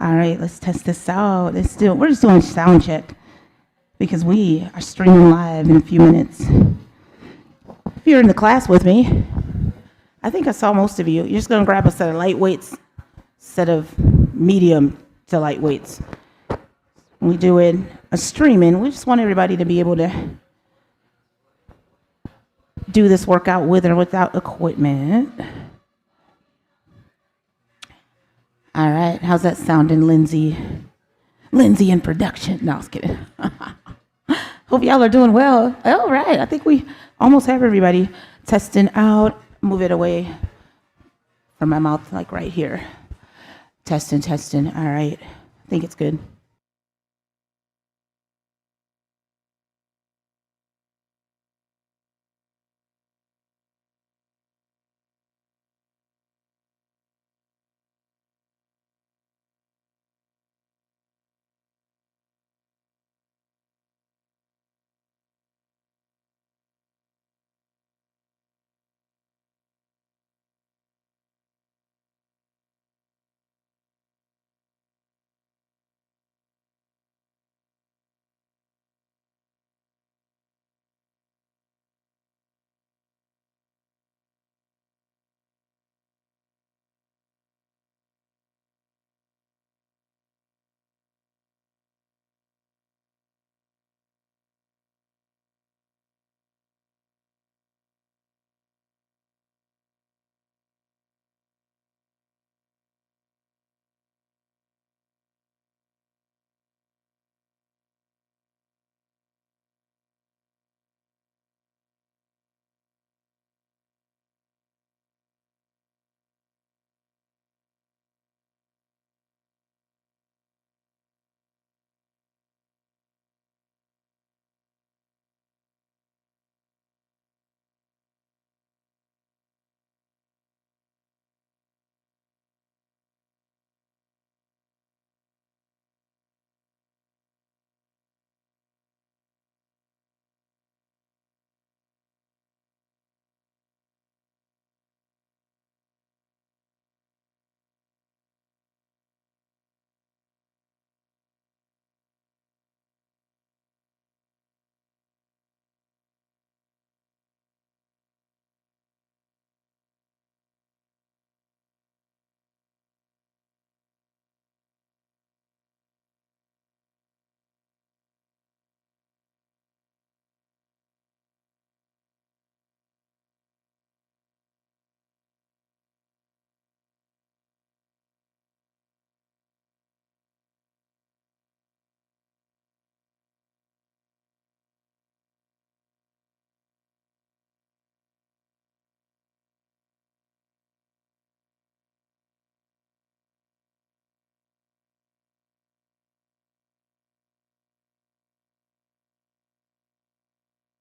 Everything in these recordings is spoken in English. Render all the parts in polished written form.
All right, let's test this out. We're just doing a sound check because we are streaming live in a few minutes. If you're in the class with me, I think I saw most of you. You're just gonna grab a set of light weights, set of medium to light weights. When we do it a streaming, we just want everybody to be able to do this workout with or without equipment. All right, how's that sounding, Lindsay? Lindsay in production. No, I was kidding. Hope y'all are doing well. All right, I think we almost have everybody testing out. Move it away from my mouth, like right here. Testing. All right, I think it's good.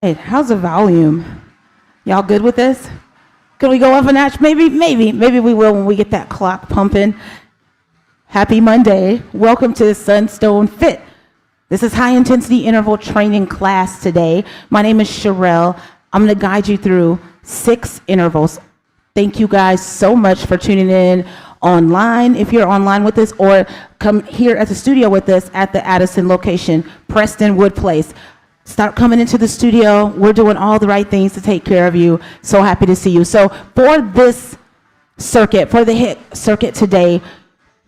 Hey, how's the volume? Y'all good with this? Can we go up a notch? Maybe we will when we get that clock pumping. Happy Monday. Welcome to Sunstone Fit. This is high intensity interval training class today. My name is Sharrelle. I'm gonna guide you through 6 intervals. Thank you guys so much for tuning in online, if you're online with us, or come here at the studio with us at the Addison location, Preston Wood Place. Start coming into the studio. We're doing all the right things to take care of you. So happy to see you. So for this circuit, for the HIIT circuit today,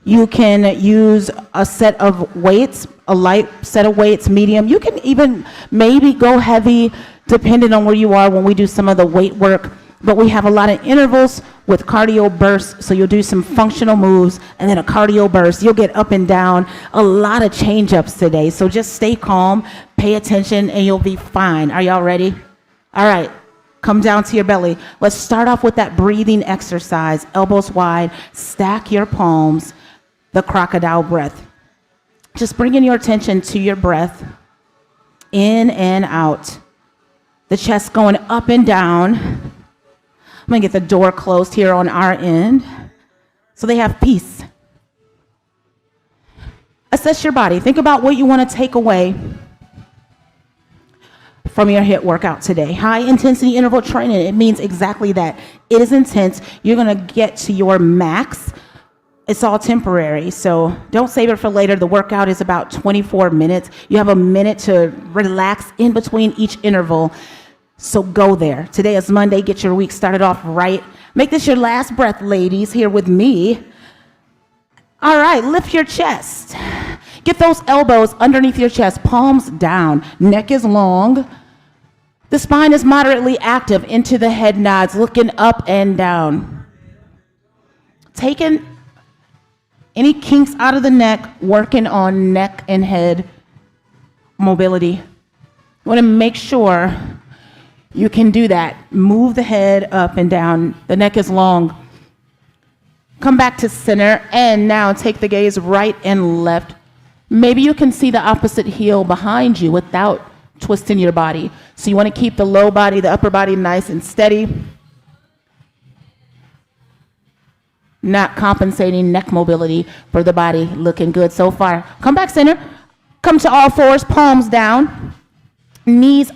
you can use a set of weights, a light set of weights, medium. You can even maybe go heavy depending on where you are when we do some of the weight work. But we have a lot of intervals with cardio bursts, so you'll do some functional moves and then a cardio burst. You'll get up and down, a lot of change-ups today. So just stay calm, pay attention, and you'll be fine. Are y'all ready? All right, come down to your belly. Let's start off with that breathing exercise. Elbows wide, stack your palms, the crocodile breath. Just bringing your attention to your breath, in and out. The chest going up and down. I'm gonna get the door closed here on our end so they have peace. Assess your body. Think about what you want to take away from your HIIT workout today. High intensity interval training, it means exactly that. It is intense. You're gonna get to your max it's all temporary, so don't save it for later. The workout is about 24 minutes. You have a minute to relax in between each interval, so go there. Today is Monday. Get your week started off right. Make this your last breath, ladies, here with me. All right, lift your chest. Get those elbows underneath your chest, palms down, neck is long. The spine is moderately active into the head nods, looking up and down. Taking any kinks out of the neck, working on neck and head mobility. You want to make sure you can do that. Move the head up and down. The neck is long. Come back to center, and now take the gaze right and left. Maybe you can see the opposite heel behind you without twisting your body. So you want to keep the low body, the upper body nice and steady. Not compensating neck mobility for the body. Looking good so far. Come back center. Come to all fours, palms down. Knees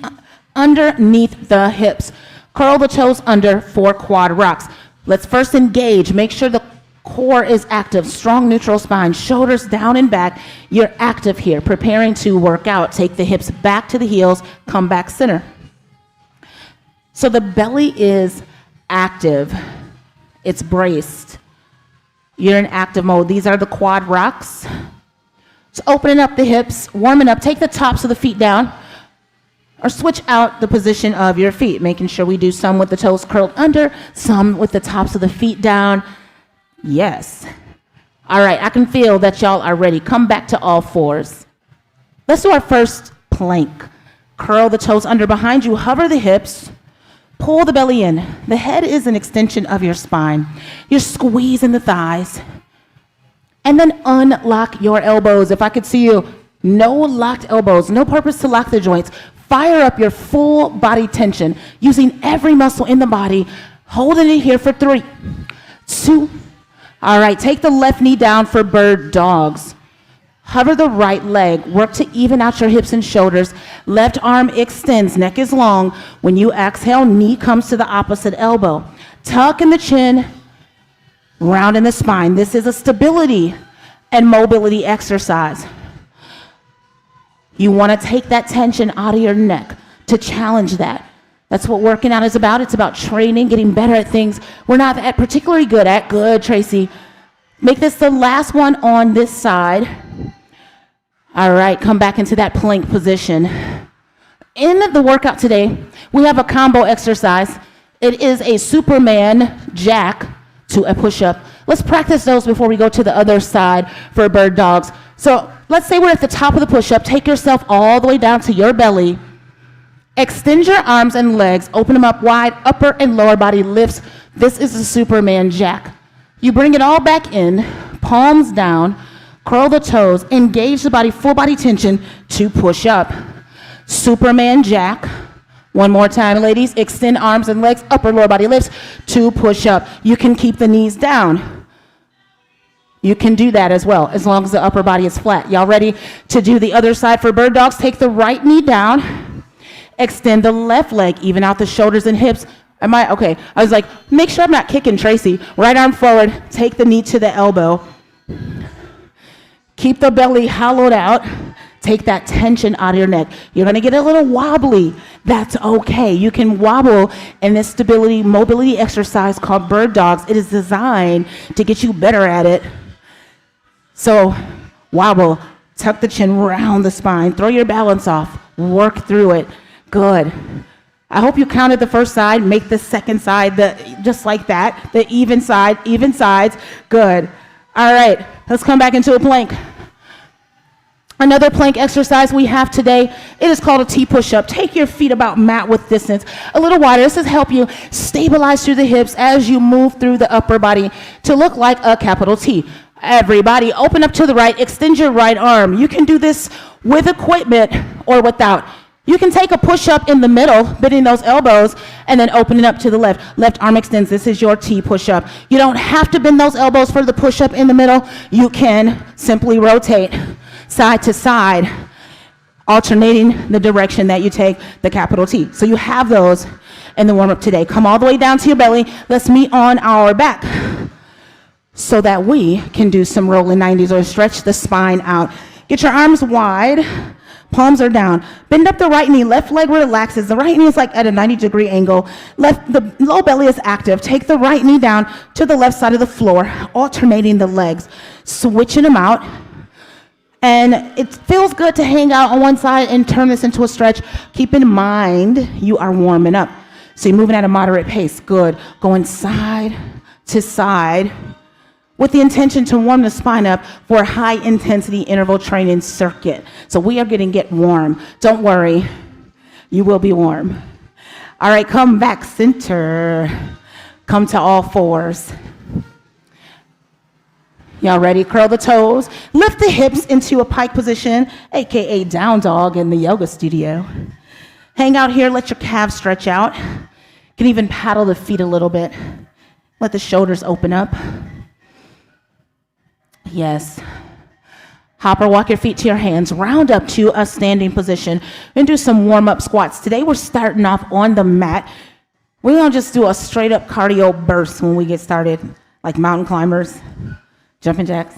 underneath the hips. Curl the toes under for quad rocks. Let's first engage. Make sure the core is active. Strong neutral spine. Shoulders down and back. You're active here. Preparing to work out. Take the hips back to the heels. Come back center. So the belly is active. It's braced. You're in active mode. These are the quad rocks. So opening up the hips, warming up. Take the tops of the feet down, or switch out the position of your feet, making sure we do some with the toes curled under, some with the tops of the feet down. Yes. All right, I can feel that y'all are ready. Come back to all fours. Let's do our first plank. Curl the toes under behind you, hover the hips, pull the belly in. The head is an extension of your spine. You're squeezing the thighs. And then unlock your elbows. If I could see you, no locked elbows, no purpose to lock the joints. Fire up your full body tension, using every muscle in the body, holding it here for 3, 2. All right, take the left knee down for bird dogs. Hover the right leg. Work to even out your hips and shoulders. Left arm extends, neck is long. When you exhale, knee comes to the opposite elbow. Tuck in the chin, round in the spine. This is a stability and mobility exercise. You want to take that tension out of your neck to challenge that. That's what working out is about. It's about training, getting better at things we're not that particularly good at. Good, Tracy. Make this the last one on this side. All right, come back into that plank position. In the workout today, we have a combo exercise. It is a Superman jack to a push-up. Let's practice those before we go to the other side for bird dogs. So let's say we're at the top of the push-up. Take yourself all the way down to your belly. Extend your arms and legs. Open them up wide. Upper and lower body lifts. This is a Superman jack. You bring it all back in. Palms down. Curl the toes. Engage the body. Full body tension to push up. Superman jack. One more time, ladies. Extend arms and legs. Upper lower body lifts to push up. You can keep the knees down. You can do that as well, as long as the upper body is flat. Y'all ready to do the other side for bird dogs? Take the right knee down. Extend the left leg, even out the shoulders and hips. Okay, I was like, make sure I'm not kicking Tracy. Right arm forward, take the knee to the elbow. Keep the belly hollowed out. Take that tension out of your neck. You're gonna get a little wobbly. That's okay. You can wobble in this stability, mobility exercise called bird dogs. It is designed to get you better at it. So wobble, tuck the chin, round the spine, throw your balance off, work through it. Good. I hope you counted the first side. Make the second side just like that. The even side, even sides. Good. All right, let's come back into a plank. Another plank exercise we have today, it is called a T push-up. Take your feet about mat width distance, a little wider. This is help you stabilize through the hips as you move through the upper body to look like a capital T. Everybody, open up to the right, extend your right arm. You can do this with equipment or without. You can take a push-up in the middle, bending those elbows, and then open it up to the left. Left arm extends. This is your T push-up. You don't have to bend those elbows for the push-up in the middle. You can simply rotate side to side, alternating the direction that you take the capital T. So you have those in the warm-up today. Come all the way down to your belly. Let's meet on our back. so that we can do some rolling 90s or stretch the spine out. Get your arms wide, palms are down. Bend up the right knee, left leg relaxes. The right knee is like at a 90-degree angle. The low belly is active. Take the right knee down to the left side of the floor, alternating the legs, switching them out. And it feels good to hang out on one side and turn this into a stretch. Keep in mind, you are warming up. So you're moving at a moderate pace. Good. Going side to side with the intention to warm the spine up for a high-intensity interval training circuit. So we are going to get warm. Don't worry. You will be warm. All right, come back center. Come to all fours. Y'all ready? Curl the toes. Lift the hips into a pike position, aka down dog in the yoga studio. Hang out here, let your calves stretch out. You can even paddle the feet a little bit. Let the shoulders open up. Yes. Hop or walk your feet to your hands. Round up to a standing position and do some warm-up squats. Today we're starting off on the mat. We're going to just do a straight-up cardio burst when we get started, like mountain climbers. Jumping jacks.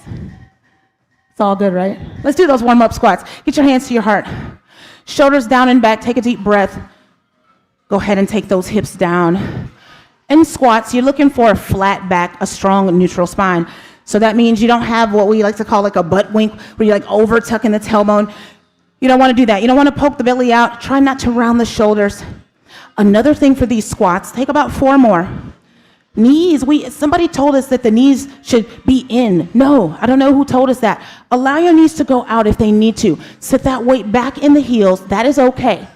It's all good, right? Let's do those warm-up squats. Get your hands to your heart. Shoulders down and back. Take a deep breath. Go ahead and take those hips down. In squats, you're looking for a flat back, a strong neutral spine. So that means you don't have what we like to call like a butt wink, where you're like over tucking the tailbone. You don't want to do that. You don't want to poke the belly out. Try not to round the shoulders. Another thing for these squats, take about 4 more. Knees, somebody told us that the knees should be in. No, I don't know who told us that. Allow your knees to go out if they need to. Sit that weight back in the heels. That is okay.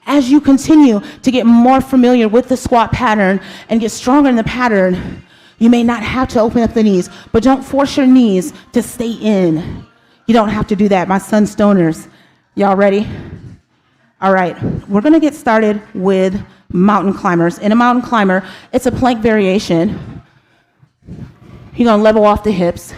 As you continue to get more familiar with the squat pattern and get stronger in the pattern, you may not have to open up the knees, but don't force your knees to stay in. You don't have to do that. My son stoners. Y'all ready? All right, we're gonna get started with mountain climbers. In a mountain climber, it's a plank variation. You're gonna level off the hips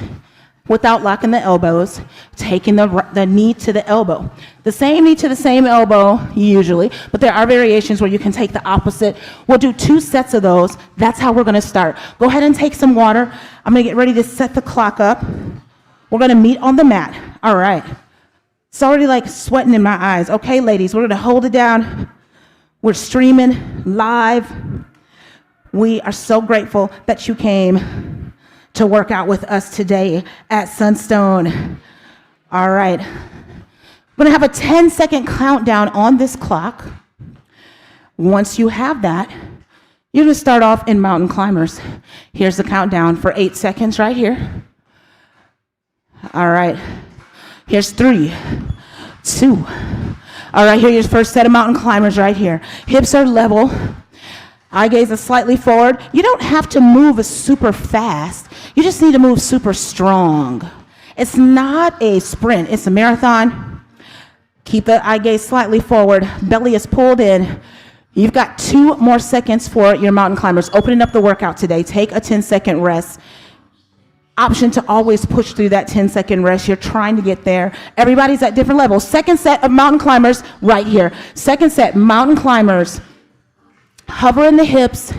without locking the elbows, taking the knee to the elbow. The same knee to the same elbow usually, but there are variations where you can take the opposite. We'll do 2 sets of those. That's how we're gonna start. Go ahead and take some water. I'm gonna get ready to set the clock up. We're gonna meet on the mat. All right. It's already like sweating in my eyes. Okay, ladies, we're gonna hold it down. We're streaming live. We are so grateful that you came to work out with us today at Sunstone. All right. We're gonna have a 10-second countdown on this clock. Once you have that, you're gonna start off in mountain climbers. Here's the countdown for 8 seconds right here. All right. Here's 3, 2. All right, here's your first set of mountain climbers right here. Hips are level. Eye gaze is slightly forward. You don't have to move super fast. You just need to move super strong. It's not a sprint, it's a marathon. Keep the eye gaze slightly forward. Belly is pulled in. You've got 2 more seconds for your mountain climbers. Opening up the workout today. Take a 10-second rest. Option to always push through that 10-second rest. You're trying to get there. Everybody's at different levels. Second set of mountain climbers right here. Second set, mountain climbers. Hover in the hips.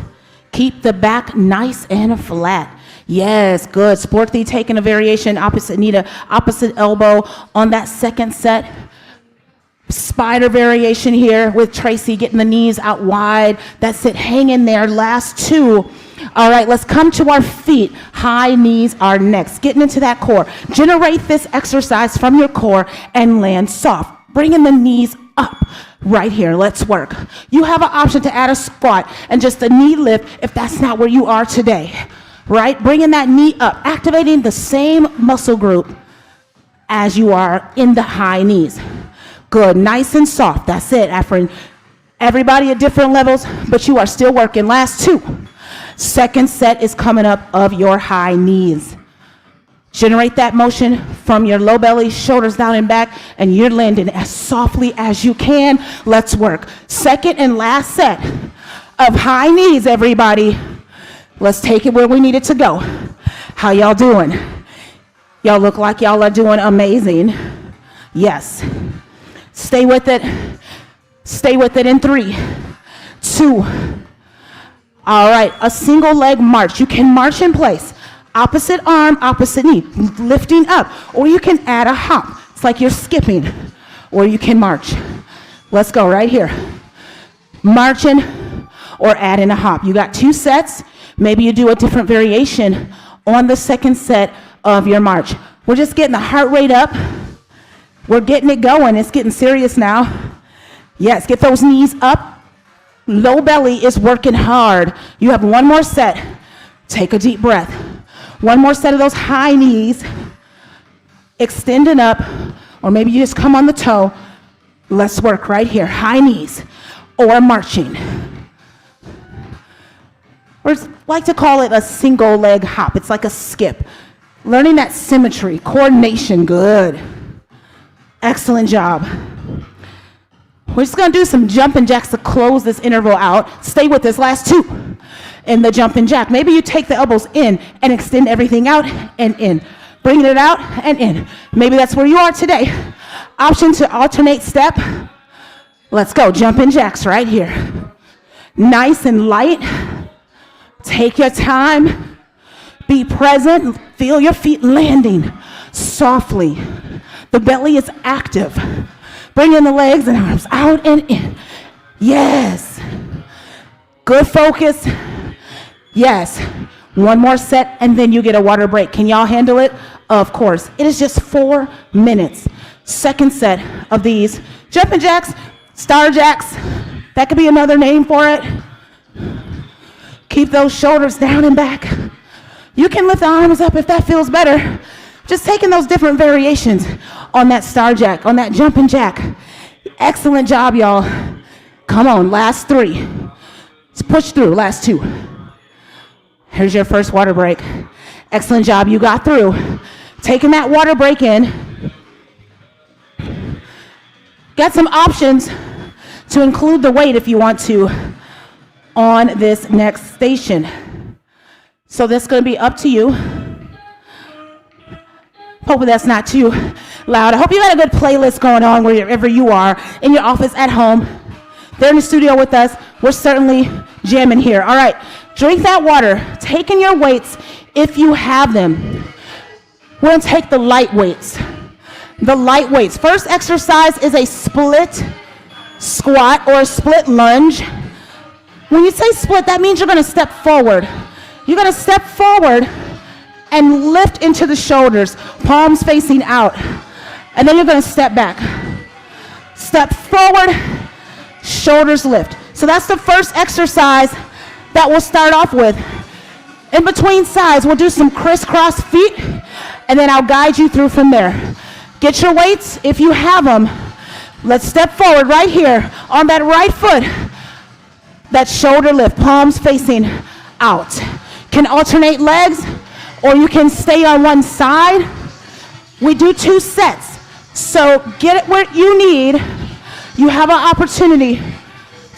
Keep the back nice and flat. Yes, good. Sporty taking a variation, opposite knee to opposite elbow on that second set. Spider variation here with Tracy getting the knees out wide. That's it. Hang in there. Last 2. All right, let's come to our feet. High knees are next. Getting into that core. Generate this exercise from your core and land soft. Bringing the knees up right here. Let's work. You have an option to add a squat and just a knee lift if that's not where you are today. Right? Bringing that knee up. Activating the same muscle group as you are in the high knees. Good. Nice and soft. That's it, Afrin. Everybody at different levels, but you are still working. Last 2. Second set is coming up of your high knees. Generate that motion from your low belly, shoulders down and back, and you're landing as softly as you can. Let's work. Second and last set of high knees, everybody. Let's take it where we need it to go. How y'all doing? Y'all look like y'all are doing amazing. Yes. Stay with it. Stay with it in 3, 2. All right, a single leg march. You can march in place. Opposite arm, opposite knee, lifting up. Or you can add a hop. It's like you're skipping. Or you can march. Let's go right here. Marching or add in a hop. You got 2 sets. Maybe you do a different variation on the second set of your march. We're just getting the heart rate up. We're getting it going. It's getting serious now. Yes, get those knees up. Low belly is working hard. You have 1 more set. Take a deep breath. 1 more set of those high knees. Extending up, or maybe you just come on the toe. Let's work right here. High knees or marching. Or like to call it a single leg hop. It's like a skip. Learning that symmetry, coordination, good. Excellent job. We're just gonna do some jumping jacks to close this interval out. Stay with us, last 2 in the jumping jack. Maybe you take the elbows in and extend everything out and in. Bringing it out and in. Maybe that's where you are today. Option to alternate step. Let's go, jumping jacks right here. Nice and light. Take your time. Be present. Feel your feet landing softly. The belly is active. Bring in the legs and arms out and in. Yes. Good focus. Yes. 1 more set and then you get a water break. Can y'all handle it? Of course. It is just 4 minutes. Second set of these jumping jacks, star jacks. That could be another name for it. Keep those shoulders down and back. You can lift the arms up if that feels better. Just taking those different variations on that star jack, on that jumping jack. Excellent job, y'all. Come on, last 3. Let's push through, last 2. Here's your first water break. Excellent job, you got through. Taking that water break in. Got some options to include the weight if you want to on this next station. So that's gonna be up to you. Hopefully that's not too loud. I hope you got a good playlist going on wherever you are, in your office, at home. They're in the studio with us. We're certainly jamming here. All right, drink that water. Taking your weights if you have them. We're gonna take the light weights. The light weights. First exercise is a split squat or a split lunge. When you say split, that means you're gonna step forward. You're gonna step forward and lift into the shoulders, palms facing out. And then you're gonna step back. Step forward, shoulders lift. So that's the first exercise that we'll start off with. In between sides, we'll do some crisscross feet, and then I'll guide you through from there. Get your weights if you have them. Let's step forward right here on that right foot. That shoulder lift, palms facing out. Can alternate legs, or you can stay on one side. We do 2 sets. So get it where you need. You have an opportunity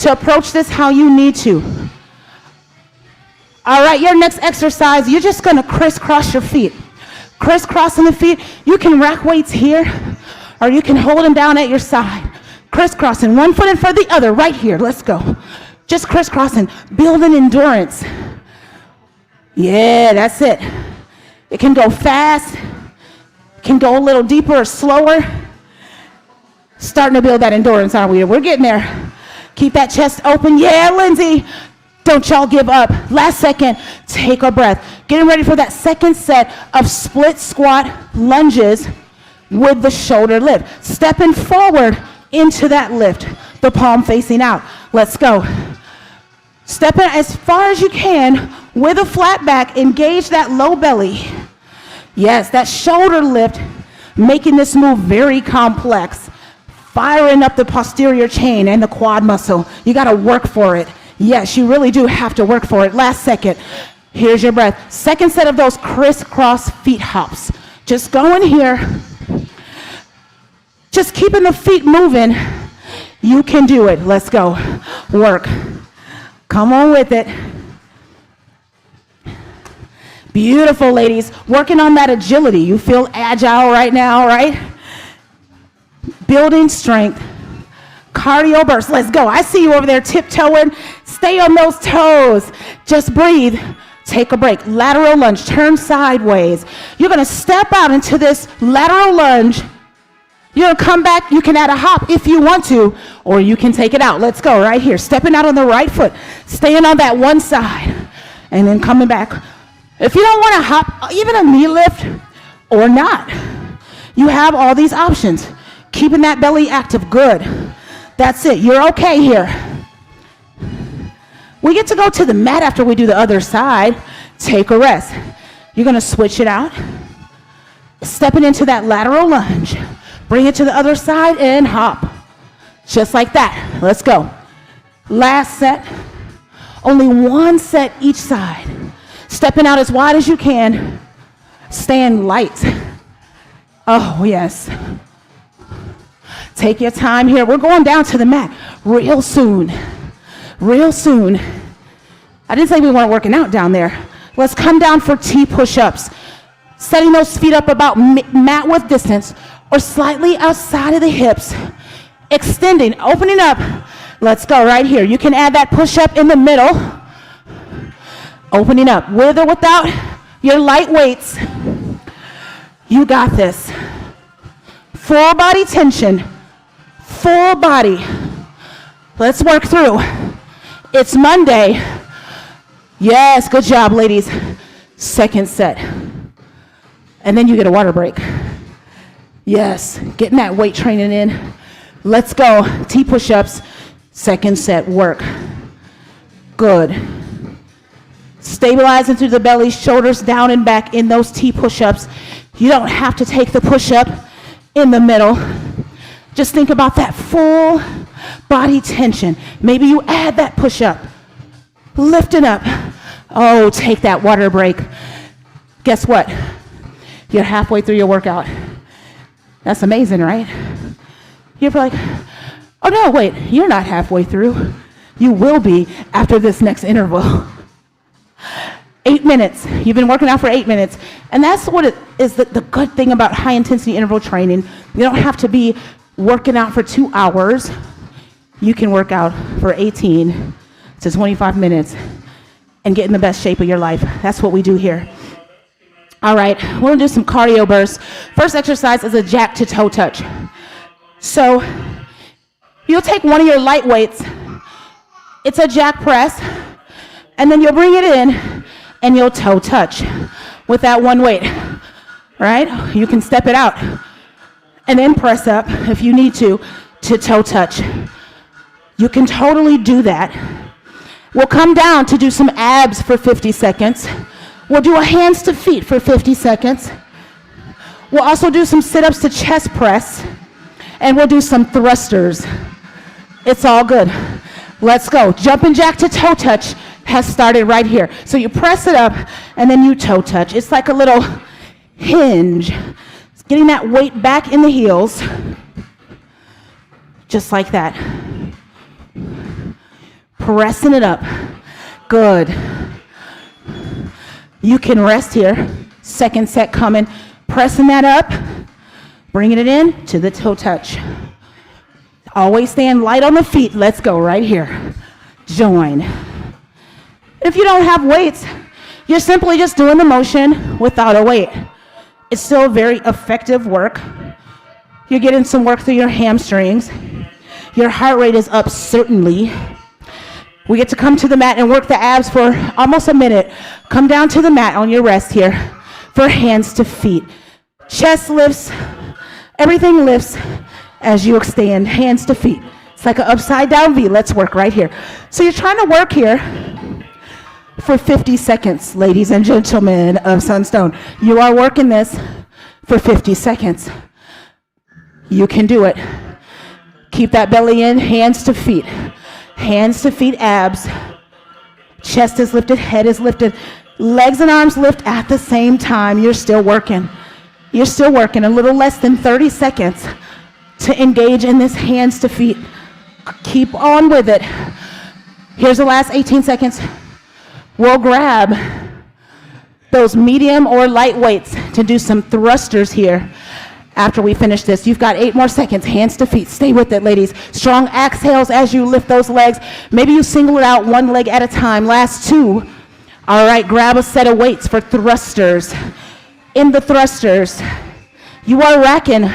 to approach this how you need to. All right, your next exercise, you're just gonna crisscross your feet. Crisscrossing the feet, you can rack weights here, or you can hold them down at your side. Crisscrossing, one foot in front of the other, right here, let's go. Just crisscrossing, building endurance. Yeah, that's it. It can go fast, can go a little deeper or slower. Starting to build that endurance, aren't we? We're getting there. Keep that chest open. Yeah, Lindsay. Don't y'all give up. Last second, take a breath. Getting ready for that second set of split squat lunges with the shoulder lift. Stepping forward into that lift, the palm facing out. Let's go. Stepping as far as you can with a flat back. Engage that low belly. Yes, that shoulder lift, making this move very complex. Firing up the posterior chain and the quad muscle. You got to work for it. Yes, you really do have to work for it. Last second. Here's your breath. Second set of those crisscross feet hops. Just going here. Just keeping the feet moving. You can do it. Let's go. Work. Come on with it. Beautiful, ladies. Working on that agility. You feel agile right now, right? Building strength. Cardio burst. Let's go. I see you over there tiptoeing. Stay on those toes. Just breathe. take a break. Lateral lunge, turn sideways. You're gonna step out into this lateral lunge. You're gonna come back, you can add a hop if you want to, or you can take it out. Let's go right here. Stepping out on the right foot, staying on that one side, and then coming back. If you don't wanna hop, even a knee lift or not, you have all these options. Keeping that belly active, good. That's it, you're okay here. We get to go to the mat after we do the other side. Take a rest. You're gonna switch it out. Stepping into that lateral lunge. Bring it to the other side and hop. Just like that. Let's go. Last set. Only one set each side. Stepping out as wide as you can. Staying light. Oh, yes. Take your time here. We're going down to the mat real soon. Real soon. I didn't say we weren't working out down there. Let's come down for T push-ups. Setting those feet up about mat width distance or slightly outside of the hips. Extending, opening up. Let's go right here. You can add that push-up in the middle. Opening up, with or without your light weights. You got this. Full body tension. Full body. Let's work through. It's Monday. Yes, good job, ladies. Second set. And then you get a water break. Yes, getting that weight training in. Let's go. T push-ups. Second set, work. Good. Stabilizing through the belly, shoulders down and back in those T push-ups. You don't have to take the push-up in the middle. Just think about that full body tension. Maybe you add that push-up. Lifting up. Oh, take that water break. Guess what? You're halfway through your workout. That's amazing, right? You're like, oh no, wait, you're not halfway through. You will be after this next interval. 8 minutes. You've been working out for 8 minutes. And that's what it is, the good thing about high intensity interval training. You don't have to be working out for 2 hours. You can work out for 18 to 25 minutes and get in the best shape of your life. That's what we do here. All right, we're gonna do some cardio bursts. First exercise is a jack to toe touch. So you'll take one of your light weights. It's a jack press, and then you'll bring it in and you'll toe touch with that one weight, right? You can step it out and then press up if you need to toe touch. You can totally do that. We'll come down to do some abs for 50 seconds. We'll do a hands to feet for 50 seconds. We'll also do some sit-ups to chest press, and we'll do some thrusters. It's all good. Let's go. Jumping jack to toe touch has started right here. So you press it up, and then you toe touch. It's like a little hinge. It's getting that weight back in the heels, just like that. Pressing it up. Good. You can rest here. Second set coming. Pressing that up. Bringing it in to the toe touch. Always stand light on the feet. Let's go right here. Join. If you don't have weights, you're simply just doing the motion without a weight. It's still very effective work. You're getting some work through your hamstrings. Your heart rate is up, certainly. We get to come to the mat and work the abs for almost a minute. Come down to the mat on your rest here for hands to feet. Chest lifts, everything lifts as you extend, hands to feet. It's like an upside down V. Let's work right here. So you're trying to work here for 50 seconds, ladies and gentlemen of Sunstone. You are working this for 50 seconds. You can do it. Keep that belly in, hands to feet. Hands to feet, abs. Chest is lifted, head is lifted. Legs and arms lift at the same time. You're still working. You're still working. A little less than 30 seconds to engage in this hands to feet. Keep on with it. Here's the last 18 seconds. We'll grab those medium or light weights to do some thrusters here. After we finish this, you've got 8 more seconds, hands to feet. Stay with it, ladies. Strong exhales as you lift those legs. Maybe you single it out one leg at a time. Last 2. All right, grab a set of weights for thrusters. In the thrusters, you are racking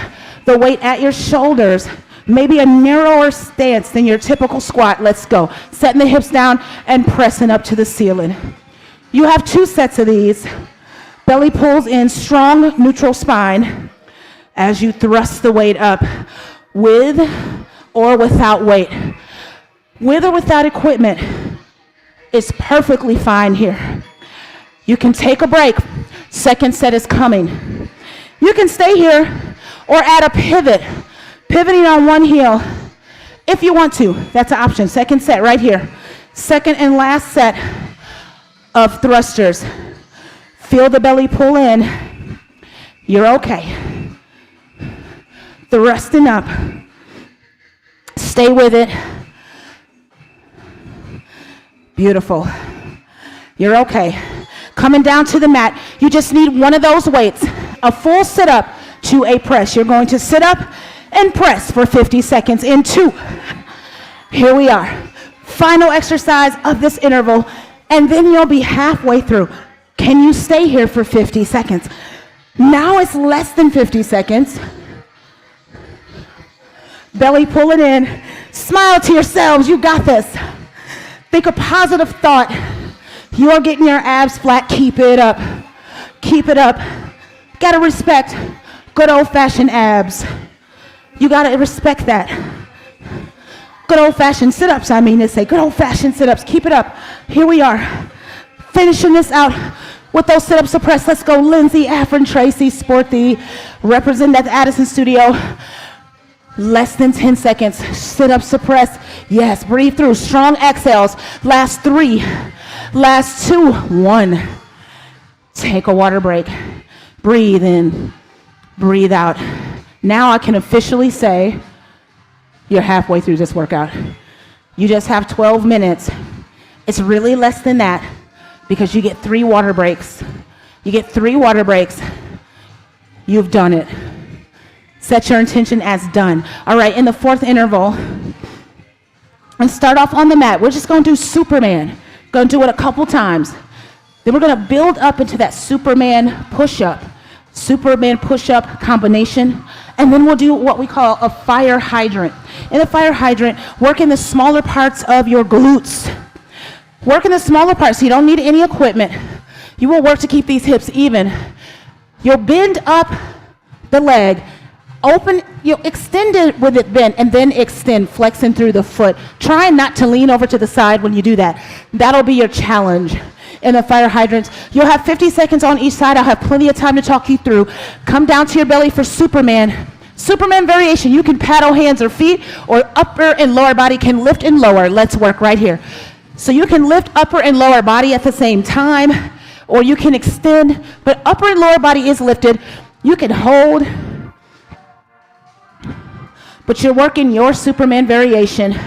the weight at your shoulders, maybe a narrower stance than your typical squat. Let's go. Setting the hips down and pressing up to the ceiling. You have 2 sets of these. Belly pulls in, strong neutral spine as you thrust the weight up with or without weight. With or without equipment is perfectly fine here. You can take a break. Second set is coming. You can stay here or add a pivot, pivoting on one heel if you want to. That's an option. Second set right here. Second and last set of thrusters. Feel the belly pull in. You're okay. Thrusting up. Stay with it. Beautiful. You're okay. Coming down to the mat, you just need one of those weights, a full sit-up to a press. You're going to sit up and press for 50 seconds in 2. Here we are. Final exercise of this interval, and then you'll be halfway through. Can you stay here for 50 seconds? Now it's less than 50 seconds. Belly pulling in. Smile to yourselves. You got this. Think a positive thought. You are getting your abs flat. Keep it up. Keep it up. Gotta respect good old-fashioned abs. You gotta respect that. Good old-fashioned sit-ups, I mean to say. Good old-fashioned sit-ups. Keep it up. Here we are. Finishing this out with those sit-ups to press. Let's go. Lindsay, Afrin, Tracy, Sporty, represent at the Addison studio. Less than 10 seconds. Sit-ups to press. Yes, breathe through. Strong exhales. Last 3. Last 2. 1. Take a water break. Breathe in. Breathe out. Now I can officially say you're halfway through this workout. You just have 12 minutes. It's really less than that because you get 3 water breaks. You get 3 water breaks. You've done it. Set your intention as done. All right, in the 4th interval, and start off on the mat. We're just going to do Superman. Going to do it a couple times. Then we're going to build up into that Superman push-up. Superman push-up combination. And then we'll do what we call a fire hydrant. In the fire hydrant, work in the smaller parts of your glutes. Work in the smaller parts. You don't need any equipment. You will work to keep these hips even. You'll bend up the leg. Open, you'll extend it with it bent, and then extend, flexing through the foot. Try not to lean over to the side when you do that. That'll be your challenge. In the fire hydrants, you'll have 50 seconds on each side. I'll have plenty of time to talk you through. Come down to your belly for Superman. Superman variation. You can paddle hands or feet, or upper and lower body can lift and lower. Let's work right here. So you can lift upper and lower body at the same time, or you can extend, but upper and lower body is lifted. You can hold, but you're working your Superman variation.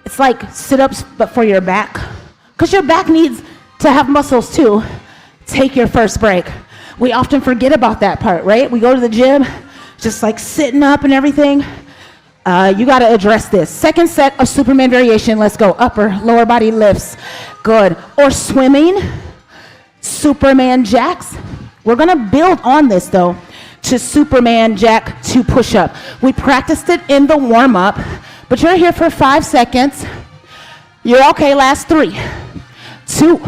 It's like sit-ups, but for your back, because your back needs to have muscles too. Take your first break. We often forget about that part, right? We go to the gym, just like sitting up and everything. You got to address this. Second set of Superman variation. Let's go. Upper, lower body lifts. Good. Or swimming. Superman jacks. We're going to build on this, though, to Superman jack to push-up. We practiced it in the warm-up, but you're here for 5 seconds. You're okay. Last 3, 2.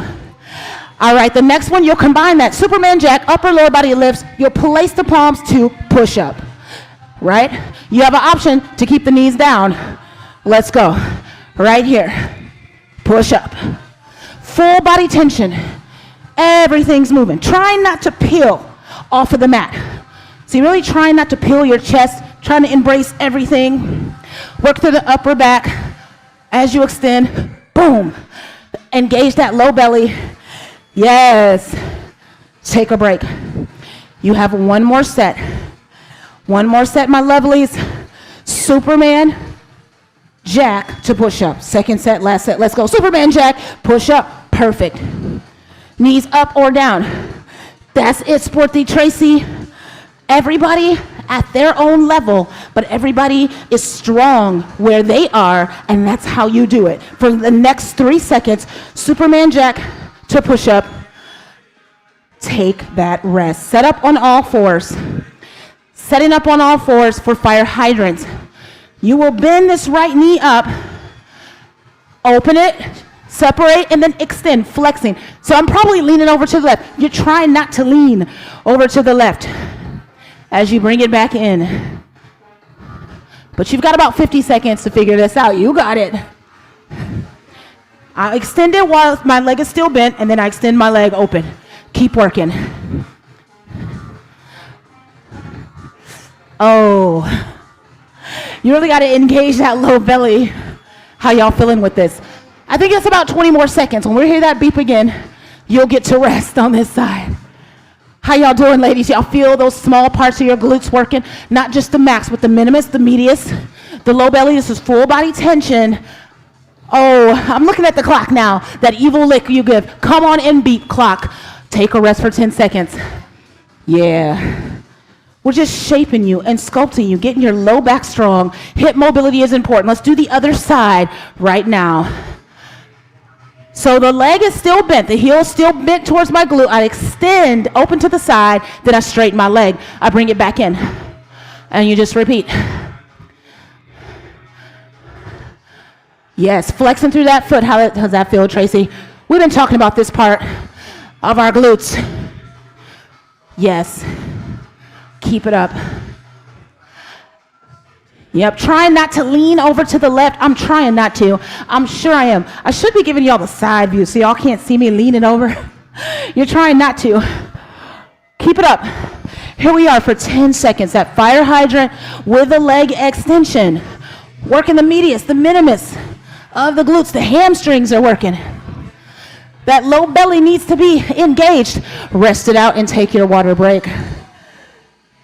All right, the next one, you'll combine that Superman jack, upper, lower body lifts. You'll place the palms to push-up, right? You have an option to keep the knees down. Let's go. Right here. Push up. Full body tension. Everything's moving. Try not to peel off of the mat. So you're really trying not to peel your chest, trying to embrace everything. Work through the upper back. As you extend, boom. Engage that low belly. Yes. Take a break. You have one more set. One more set, my lovelies. Superman jack to push up. Second set, last set. Let's go. Superman jack, push up. Perfect. Knees up or down. That's it, Sporty Tracy. Everybody at their own level, but everybody is strong where they are, and that's how you do it. For the next 3 seconds, Superman jack to push up. Take that rest. Set up on all fours. Setting up on all fours for fire hydrants. You will bend this right knee up, open it, separate, and then extend, flexing. So I'm probably leaning over to the left. You're trying not to lean over to the left as you bring it back in. But you've got about 50 seconds to figure this out. You got it. I extend it while my leg is still bent, and then I extend my leg open. Keep working. Oh, you really got to engage that low belly. How y'all feeling with this? I think it's about 20 more seconds. When we hear that beep again, you'll get to rest on this side. How y'all doing, ladies? Y'all feel those small parts of your glutes working? Not just the max, but the minimus, the medius, the low belly. This is full body tension. Oh, I'm looking at the clock now. That evil lick you give. Come on and beep, clock. Take a rest for 10 seconds. Yeah. We're just shaping you and sculpting you, getting your low back strong. Hip mobility is important. Let's do the other side right now. So the leg is still bent. The heel is still bent towards my glute. I extend, open to the side, then I straighten my leg. I bring it back in. And you just repeat. Yes, flexing through that foot. How does that feel, Tracy? We've been talking about this part of our glutes. Yes. Keep it up. Yep, trying not to lean over to the left. I'm trying not to. I'm sure I am. I should be giving y'all the side view so y'all can't see me leaning over. You're trying not to. Keep it up. Here we are for 10 seconds. That fire hydrant with the leg extension. Working the medius, the minimus of the glutes. The hamstrings are working. That low belly needs to be engaged. Rest it out and take your water break.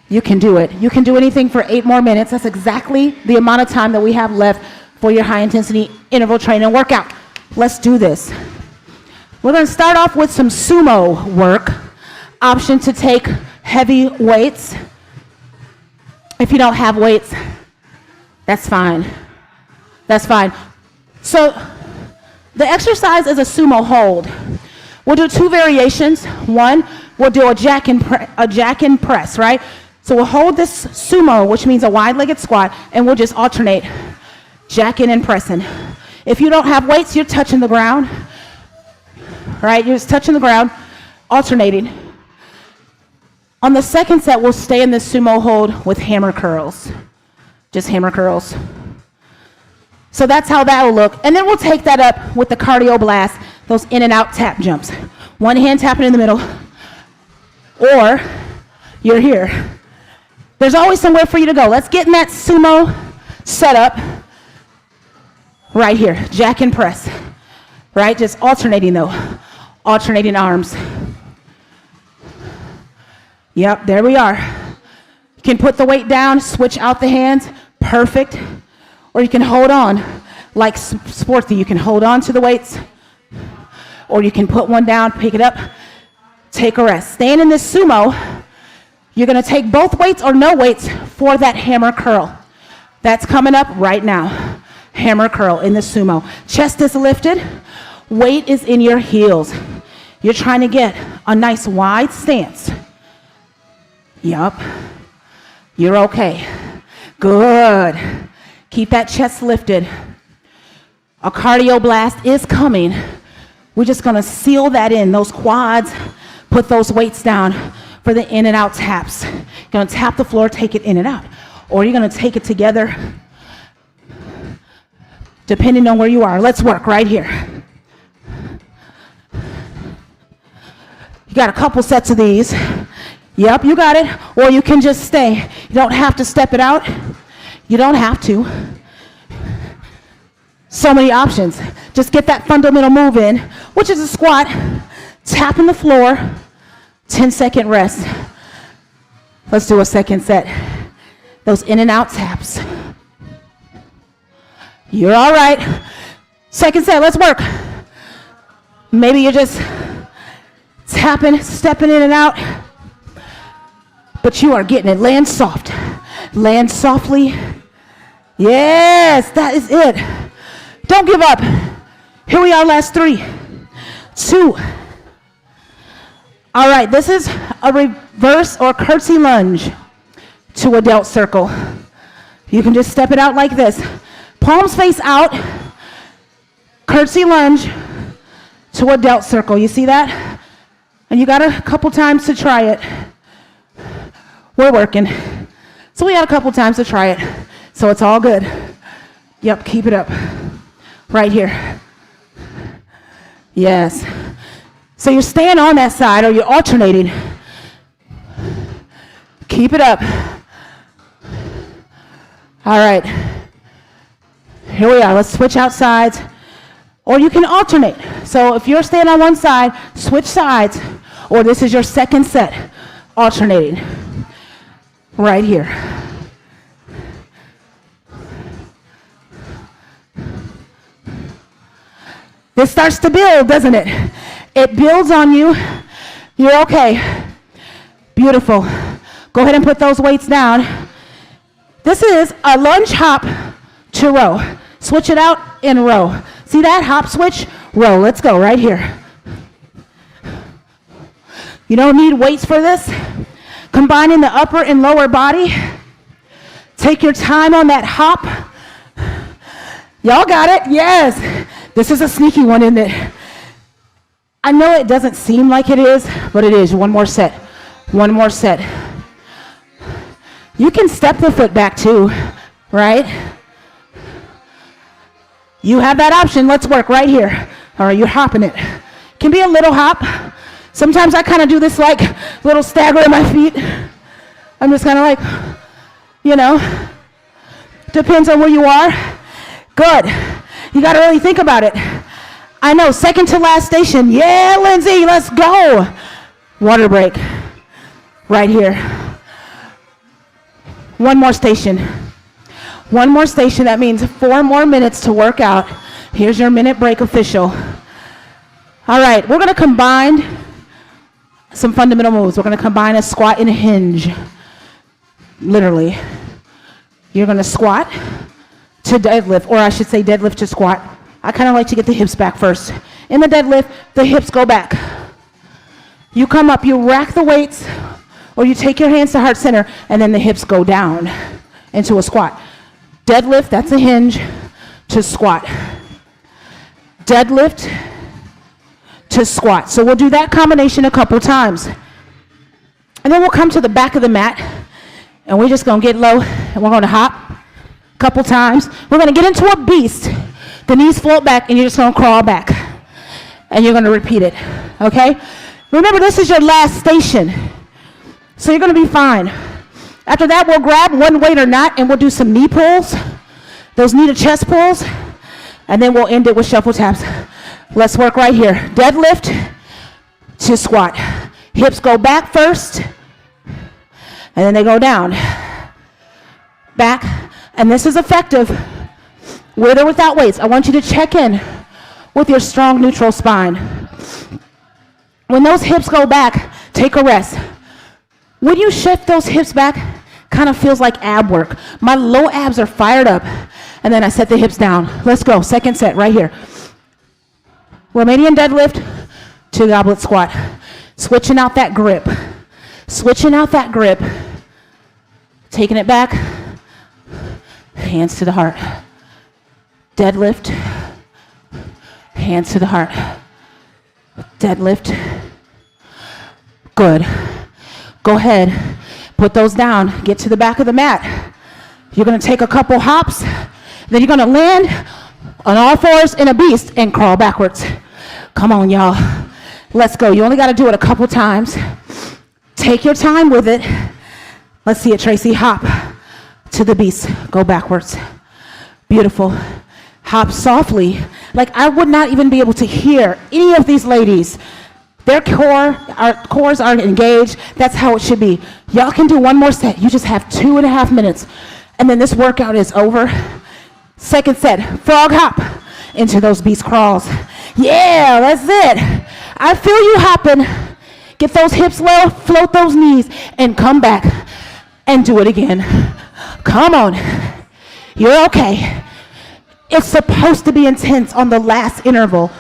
You can do it. You can do anything for 8 more minutes. That's exactly the amount of time that we have left for your high intensity interval training workout. Let's do this. We're going to start off with some sumo work. Option to take heavy weights. If you don't have weights, that's fine. That's fine. So the exercise is a sumo hold. We'll do 2 variations. One, we'll do a jack and press, right? So we'll hold this sumo, which means a wide-legged squat, and we'll just alternate jacking and pressing. If you don't have weights, you're touching the ground, right? You're just touching the ground, alternating. On the second set, we'll stay in this sumo hold with hammer curls, just hammer curls. So that's how that will look. And then we'll take that up with the cardio blast, those in and out tap jumps. One hand tapping in the middle, or you're here. There's always somewhere for you to go. Let's get in that sumo setup right here. Jack and press, right? Just alternating though, alternating arms. Yep, there we are. You can put the weight down, switch out the hands, perfect. Or you can hold on, like sporty. You can hold on to the weights, or you can put one down, pick it up, take a rest. Staying in this sumo, you're gonna take both weights or no weights for that hammer curl. That's coming up right now. Hammer curl in the sumo. Chest is lifted, weight is in your heels. You're trying to get a nice wide stance. Yup, you're okay. Good. Keep that chest lifted. A cardio blast is coming. We're just gonna seal that in, those quads, put those weights down for the in and out taps. You're gonna tap the floor, take it in and out. Or you're gonna take it together, depending on where you are. Let's work right here. You got a couple sets of these. Yep, you got it. Or you can just stay. You don't have to step it out. You don't have to. So many options. Just get that fundamental move in, which is a squat, tapping the floor, 10-second rest. Let's do a second set. Those in and out taps. You're all right. Second set, let's work. Maybe you're just tapping, stepping in and out, but you are getting it. Land soft. Land softly. Yes, that is it. Don't give up. Here we are, last 3, 2, All right, this is a reverse or curtsy lunge to a delt circle. You can just step it out like this. Palms face out, curtsy lunge to a delt circle. You see that? And you got a couple times to try it. We're working. So we got a couple times to try it. So it's all good. Yep, keep it up. Right here. Yes. So you're staying on that side or you're alternating. Keep it up. All right. Here we are. Let's switch out sides. Or you can alternate. So if you're staying on one side, switch sides. Or this is your second set. Alternating. Right here. This starts to build, doesn't it? It builds on you. You're okay. Beautiful. Go ahead and put those weights down. This is a lunge hop to row. Switch it out and row. See that? Hop, switch, row. Let's go right here. You don't need weights for this. Combining the upper and lower body. Take your time on that hop. Y'all got it? Yes. This is a sneaky one, isn't it? I know it doesn't seem like it is, but it is. One more set. One more set. You can step the foot back too, right? You have that option. Let's work right here. All right, you're hopping it. Can be a little hop. Sometimes I kind of do this like little stagger in my feet. I'm just kind of like, you know, depends on where you are. Good. You got to really think about it. I know, second to last station. Yeah, Lindsay, let's go. Water break. Right here. One more station. One more station. That means 4 more minutes to work out. Here's your minute break official. All right, we're going to combine some fundamental moves. We're going to combine a squat and a hinge. Literally. You're going to squat to deadlift, or I should say deadlift to squat. I kind of like to get the hips back first. In the deadlift, the hips go back. You come up, you rack the weights, or you take your hands to heart center, and then the hips go down into a squat. Deadlift, that's a hinge, to squat. Deadlift to squat. So we'll do that combination a couple times. And then we'll come to the back of the mat, and we're just going to get low, and we're going to hop a couple times. We're going to get into a beast. The knees float back, and you're just going to crawl back. And you're going to repeat it, okay? Remember, this is your last station. So you're going to be fine. After that, we'll grab one weight or not, and we'll do some knee pulls, those knee to chest pulls, and then we'll end it with shuffle taps. Let's work right here. Deadlift to squat. Hips go back first, and then they go down. Back, and this is effective with or without weights. I want you to check in with your strong neutral spine. When those hips go back, take a rest. When you shift those hips back, kind of feels like ab work. My low abs are fired up, and then I set the hips down. Let's go, second set right here. Romanian deadlift to goblet squat. Switching out that grip. Switching out that grip. Taking it back. Hands to the heart. Deadlift. Hands to the heart. Deadlift. Good. Go ahead. Put those down. Get to the back of the mat. You're going to take a couple hops. Then you're going to land on all fours in a beast and crawl backwards. Come on, y'all. Let's go. You only got to do it a couple times. Take your time with it. Let's see it, Tracy. Hop to the beast. Go backwards. Beautiful. Hop softly. Like I would not even be able to hear any of these ladies. Their cores are engaged. That's how it should be. Y'all can do one more set. You just have 2.5 minutes. And then this workout is over. Second set, frog hop into those beast crawls. Yeah, that's it. I feel you hopping. Get those hips low, float those knees, and come back and do it again. Come on. You're okay. It's supposed to be intense on the last interval.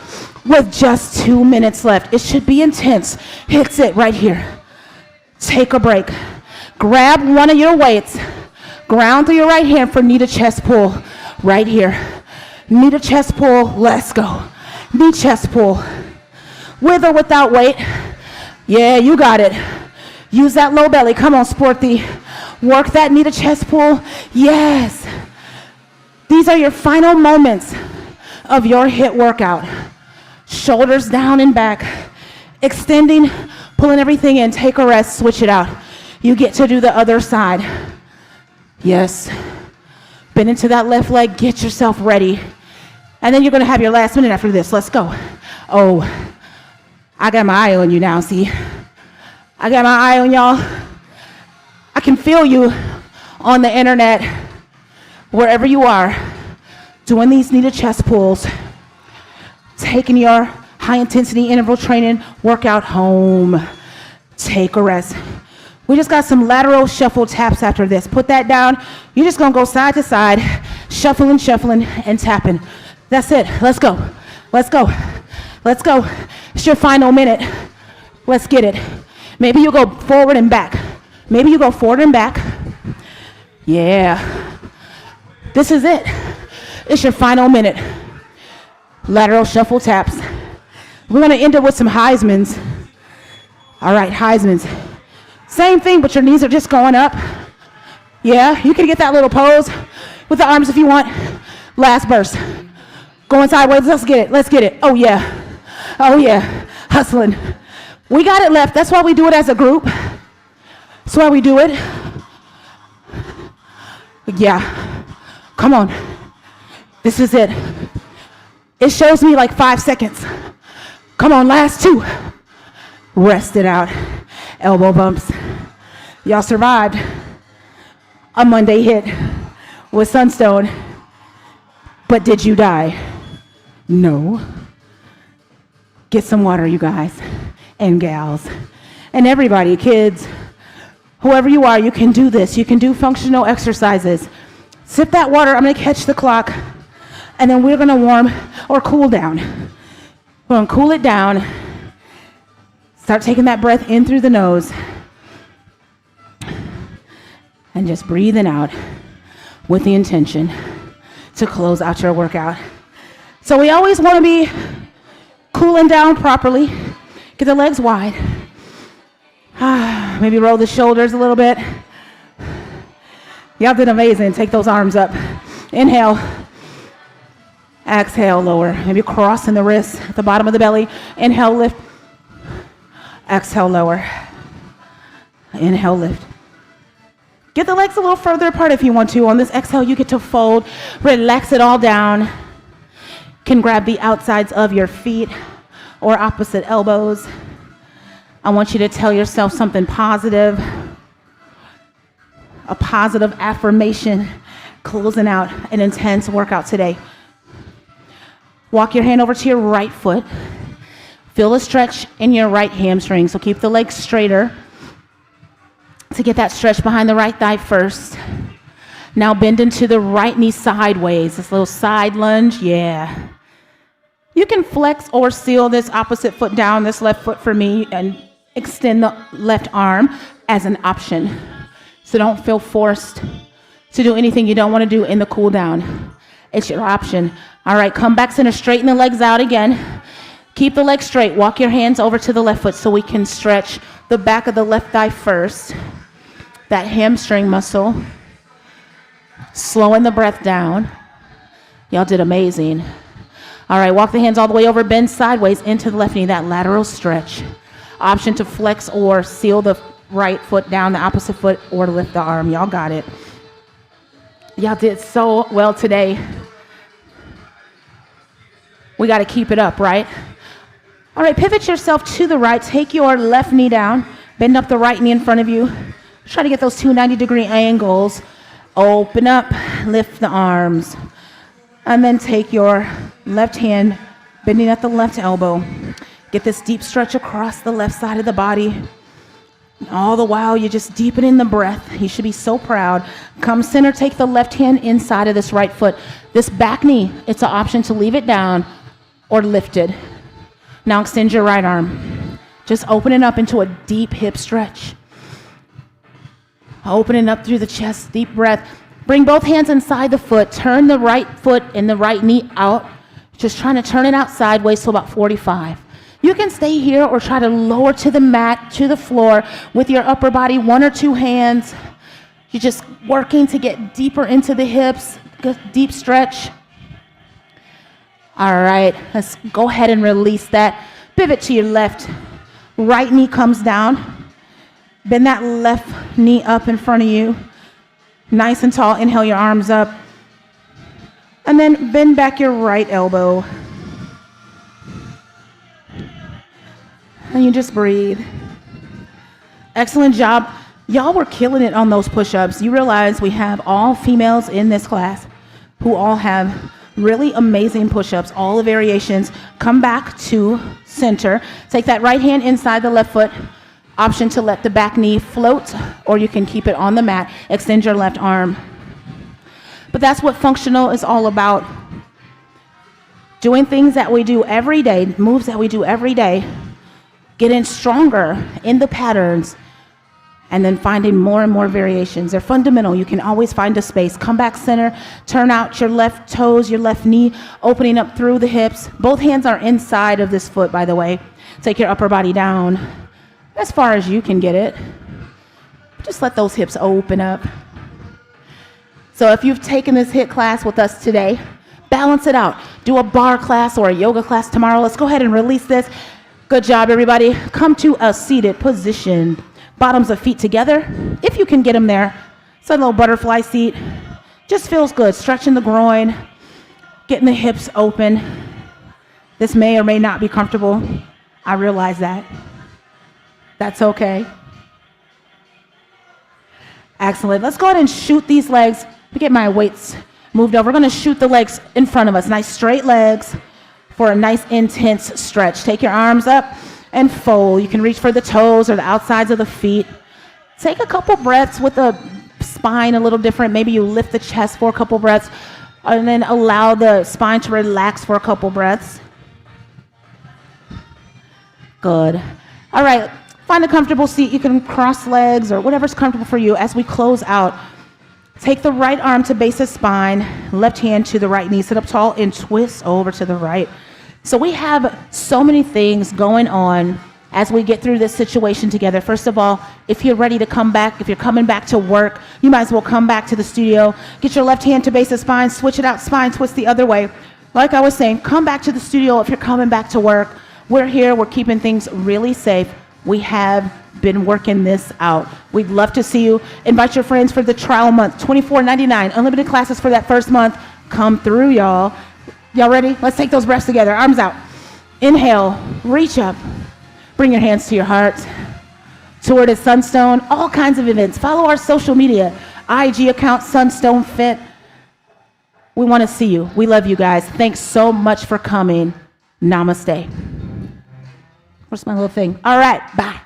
with just 2 minutes left. It should be intense. Hits it right here. Take a break. Grab one of your weights. Ground through your right hand for knee to chest pull. Right here. Knee to chest pull. Let's go. Knee chest pull. With or without weight. Yeah, you got it. Use that low belly. Come on, Sporty. Work that knee to chest pull. Yes. These are your final moments of your HIIT workout. Shoulders down and back. Extending, pulling everything in. Take a rest, switch it out. You get to do the other side. Yes. Bend into that left leg. Get yourself ready. And then you're going to have your last minute after this. Let's go. Oh, I got my eye on you now, see? I got my eye on y'all. I can feel you on the internet, wherever you are, doing these knee to chest pulls, taking your high intensity interval training workout home. Take a rest. We just got some lateral shuffle taps after this. Put that down. You're just gonna go side to side, shuffling, and tapping. That's it. Let's go. Let's go. Let's go. It's your final minute. Let's get it. Maybe you go forward and back. Maybe you go forward and back. Yeah. This is it. It's your final minute. Lateral shuffle taps. We're going to end it with some Heismans. All right, Heismans. Same thing, but your knees are just going up. Yeah, you can get that little pose with the arms if you want. Last burst. Going sideways. Let's get it. Let's get it. Oh, yeah. Oh, yeah. Hustling. We got it left. That's why we do it as a group. That's why we do it. Yeah. Come on. This is it. It shows me like 5 seconds. Come on, last 2. Rest it out. Elbow bumps. Y'all survived a Monday HIIT with Sunstone. But did you die? No. Get some water, you guys and gals. And everybody, kids, whoever you are, you can do this. You can do functional exercises. Sip that water. I'm going to catch the clock. And then we're going to warm or cool down. We're going to cool it down. Start taking that breath in through the nose. And just breathing out with the intention to close out your workout. So we always want to be cooling down properly. Get the legs wide. Maybe roll the shoulders a little bit. Y'all did amazing. Take those arms up. Inhale. Exhale, lower. Maybe crossing the wrists at the bottom of the belly. Inhale, lift. Exhale, lower. Inhale, lift. Get the legs a little further apart if you want to. On this exhale, you get to fold. Relax it all down. Can grab the outsides of your feet or opposite elbows. I want you to tell yourself something positive. A positive affirmation, closing out an intense workout today. Walk your hand over to your right foot. Feel a stretch in your right hamstring, so keep the legs straighter. To get that stretch behind the right thigh first. Now bend into the right knee sideways. This little side lunge, yeah. You can flex or seal this opposite foot down, this left foot for me, and extend the left arm as an option. So don't feel forced to do anything you don't want to do in the cool down. It's your option. All right, come back center, straighten the legs out again. Keep the legs straight. Walk your hands over to the left foot so we can stretch the back of the left thigh first. That hamstring muscle. Slowing the breath down. Y'all did amazing. All right, walk the hands all the way over, bend sideways into the left knee, that lateral stretch. Option to flex or seal the right foot down, the opposite foot, or lift the arm. Y'all got it. Y'all did so well today. We got to keep it up, right? All right, pivot yourself to the right. Take your left knee down. Bend up the right knee in front of you. Try to get those 2 90-degree angles. Open up, lift the arms. And then take your left hand, bending at the left elbow. Get this deep stretch across the left side of the body. All the while, you're just deepening the breath. You should be so proud. Come center, take the left hand inside of this right foot. This back knee, it's an option to leave it down or lift it. Now extend your right arm. Just open it up into a deep hip stretch. Open it up through the chest, deep breath. Bring both hands inside the foot. Turn the right foot and the right knee out. Just trying to turn it out sideways to about 45. You can stay here or try to lower to the mat, to the floor with your upper body, 1 or 2 hands. You're just working to get deeper into the hips, deep stretch. All right, let's go ahead and release that. Pivot to your left. Right knee comes down. Bend that left knee up in front of you. Nice and tall. Inhale your arms up. And then bend back your right elbow. And you just breathe. Excellent job. Y'all were killing it on those push-ups. You realize we have all females in this class who all have really amazing push-ups, all the variations. Come back to center. Take that right hand inside the left foot. Option to let the back knee float, or you can keep it on the mat. Extend your left arm. But that's what functional is all about. Doing things that we do every day, moves that we do every day, getting stronger in the patterns, and then finding more and more variations. They're fundamental. You can always find a space. Come back center, turn out your left toes, your left knee, opening up through the hips. Both hands are inside of this foot, by the way. Take your upper body down as far as you can get it. Just let those hips open up. So if you've taken this HIIT class with us today, balance it out. Do a bar class or a yoga class tomorrow. Let's go ahead and release this. Good job, everybody. Come to a seated position. Bottoms of feet together, if you can get them there. It's a little butterfly seat. Just feels good. Stretching the groin, getting the hips open. This may or may not be comfortable. I realize that. That's okay. Excellent. Let's go ahead and shoot these legs. Let me get my weights moved over. We're going to shoot the legs in front of us. Nice straight legs for a nice intense stretch. Take your arms up and fold. You can reach for the toes or the outsides of the feet. Take a couple breaths with the spine a little different. Maybe you lift the chest for a couple breaths and then allow the spine to relax for a couple breaths. Good. All right. Find a comfortable seat. You can cross legs or whatever's comfortable for you. As we close out, take the right arm to base the spine, left hand to the right knee. Sit up tall and twist over to the right. So we have so many things going on as we get through this situation together. First of all, if you're ready to come back, if you're coming back to work, you might as well come back to the studio. Get your left hand to base the spine, switch it out, spine twist the other way. Like I was saying, come back to the studio if you're coming back to work. We're here. We're keeping things really safe. We have been working this out. We'd love to see you. Invite your friends for the trial month, $24.99, unlimited classes for that first month. Come through, y'all. Y'all ready? Let's take those breaths together. Arms out. Inhale, reach up. Bring your hands to your heart. Toward a Sunstone, all kinds of events. Follow our social media, IG account, Sunstone Fit. We want to see you. We love you guys. Thanks so much for coming. Namaste. Where's my little thing? All right, bye.